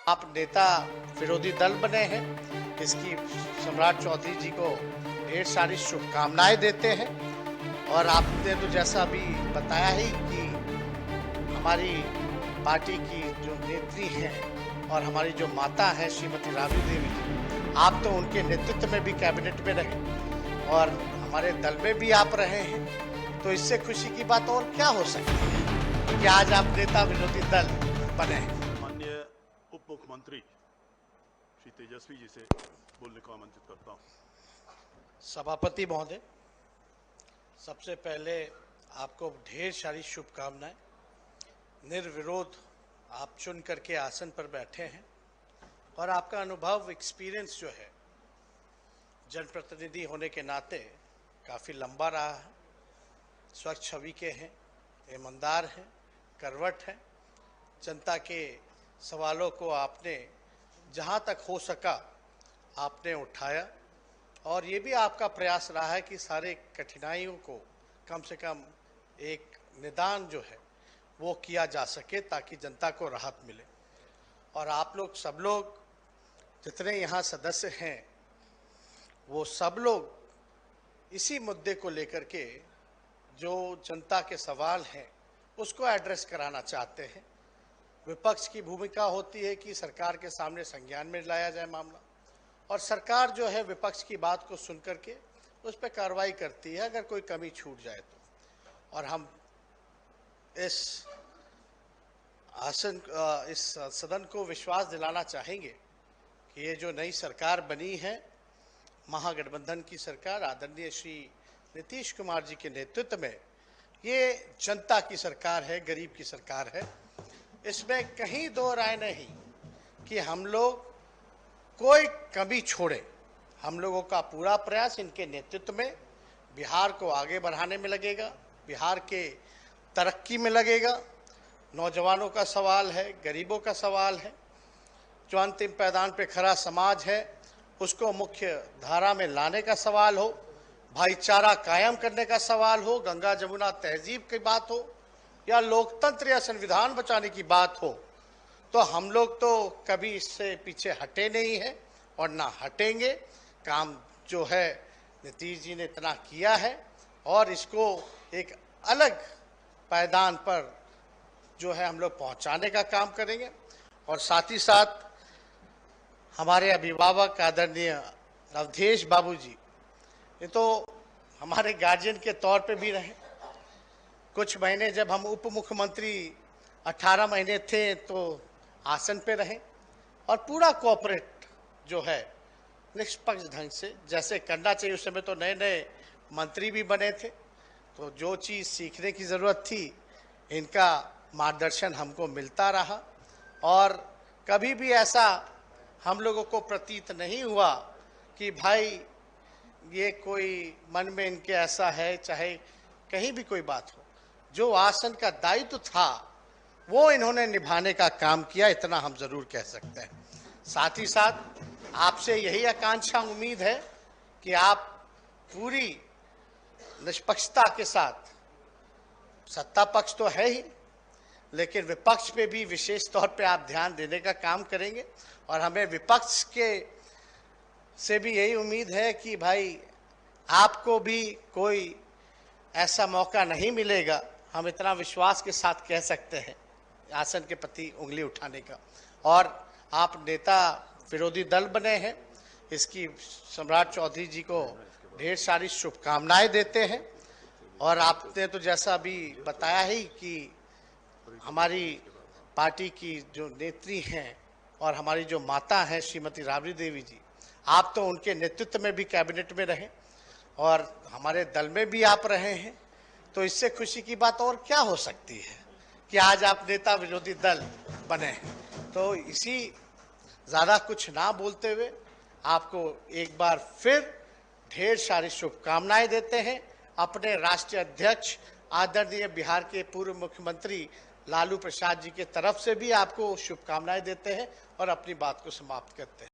आप नेता विरोधी दल बने हैं, इसकी सम्राट चौधरी जी को ढेर सारी शुभकामनाएं देते हैं। और आपने तो जैसा अभी बताया ही कि हमारी पार्टी की जो नेत्री हैं और हमारी जो माता हैं श्रीमती राबड़ी देवी जी, आप तो उनके नेतृत्व में भी कैबिनेट में रहे और हमारे दल में भी आप रहे हैं, तो इससे खुशी की बात और क्या हो सकती है कि आज आप नेता विरोधी दल बने हैं। माननीय उप मुख्यमंत्री श्री तेजस्वी जी से बोलने को आमंत्रित करता हूं। सभापति महोदय, सबसे पहले आपको ढेर सारी शुभकामनाएं। निर्विरोध आप चुन करके आसन पर बैठे हैं और आपका अनुभव एक्सपीरियंस जो है जनप्रतिनिधि होने के नाते काफ़ी लंबा रहा है। स्वच्छ छवि के हैं, ईमानदार हैं, करवट हैं। जनता के सवालों को आपने जहां तक हो सका आपने उठाया और ये भी आपका प्रयास रहा है कि सारे कठिनाइयों को कम से कम एक निदान जो है वो किया जा सके ताकि जनता को राहत मिले। और आप लोग सब लोग जितने यहाँ सदस्य हैं वो सब लोग इसी मुद्दे को लेकर के जो जनता के सवाल हैं उसको एड्रेस कराना चाहते हैं। विपक्ष की भूमिका होती है कि सरकार के सामने संज्ञान में लाया जाए मामला, और सरकार जो है विपक्ष की बात को सुन करके उस पर कार्रवाई करती है अगर कोई कमी छूट जाए तो। और हम इस सदन को विश्वास दिलाना चाहेंगे कि ये जो नई सरकार बनी है, महागठबंधन की सरकार आदरणीय श्री नीतीश कुमार जी के नेतृत्व में, ये जनता की सरकार है, गरीब की सरकार है। इसमें कहीं दो राय नहीं कि हम लोग कोई कमी छोड़े। हम लोगों का पूरा प्रयास इनके नेतृत्व में बिहार को आगे बढ़ाने में लगेगा, बिहार के तरक्की में लगेगा। नौजवानों का सवाल है, गरीबों का सवाल है, जो अंतिम पैदान पे खड़ा समाज है उसको मुख्य धारा में लाने का सवाल हो, भाईचारा कायम करने का सवाल हो, गंगा जमुना तहजीब की बात हो या लोकतंत्र या संविधान बचाने की बात हो, तो हम लोग तो कभी इससे पीछे हटे नहीं हैं और ना हटेंगे। काम जो है नीतीश जी ने इतना किया है और इसको एक अलग पायदान पर जो है हम लोग पहुंचाने का काम करेंगे। और साथ ही साथ हमारे अभिभावक आदरणीय अवधेश बाबू जी, ये तो हमारे गार्जियन के तौर पे भी रहे। कुछ महीने जब हम उप मुख्यमंत्री 18 महीने थे तो आसन पे रहे और पूरा कोऑपरेट जो है निष्पक्ष ढंग से जैसे करना चाहिए। उस समय तो नए नए मंत्री भी बने थे, तो जो चीज़ सीखने की ज़रूरत थी इनका मार्गदर्शन हमको मिलता रहा और कभी भी ऐसा हम लोगों को प्रतीत नहीं हुआ कि भाई ये कोई मन में इनके ऐसा है, चाहे कहीं भी कोई बात हो। जो आसन का दायित्व था वो इन्होंने निभाने का काम किया, इतना हम जरूर कह सकते हैं। साथ ही साथ आपसे यही आकांक्षा उम्मीद है कि आप पूरी निष्पक्षता के साथ, सत्ता पक्ष तो है ही लेकिन विपक्ष पे भी विशेष तौर पे आप ध्यान देने का काम करेंगे। और हमें विपक्ष के से भी यही उम्मीद है कि भाई आपको भी कोई ऐसा मौका नहीं मिलेगा, हम इतना विश्वास के साथ कह सकते हैं आसन के प्रति उंगली उठाने का। और आप नेता विरोधी दल बने हैं, इसकी सम्राट चौधरी जी को ढेर सारी शुभकामनाएं देते हैं। और आपने तो जैसा अभी बताया ही कि हमारी पार्टी की जो नेत्री हैं और हमारी जो माता हैं श्रीमती राबड़ी देवी जी, आप तो उनके नेतृत्व में भी कैबिनेट में रहे और हमारे दल में भी आप रहे हैं, तो इससे खुशी की बात और क्या हो सकती है कि आज आप नेता विरोधी दल बने हैं। तो इसी ज़्यादा कुछ ना बोलते हुए आपको एक बार फिर ढेर सारी शुभकामनाएं देते हैं। अपने राष्ट्रीय अध्यक्ष आदरणीय बिहार के पूर्व मुख्यमंत्री लालू प्रसाद जी के तरफ से भी आपको शुभकामनाएं देते हैं और अपनी बात को समाप्त करते हैं।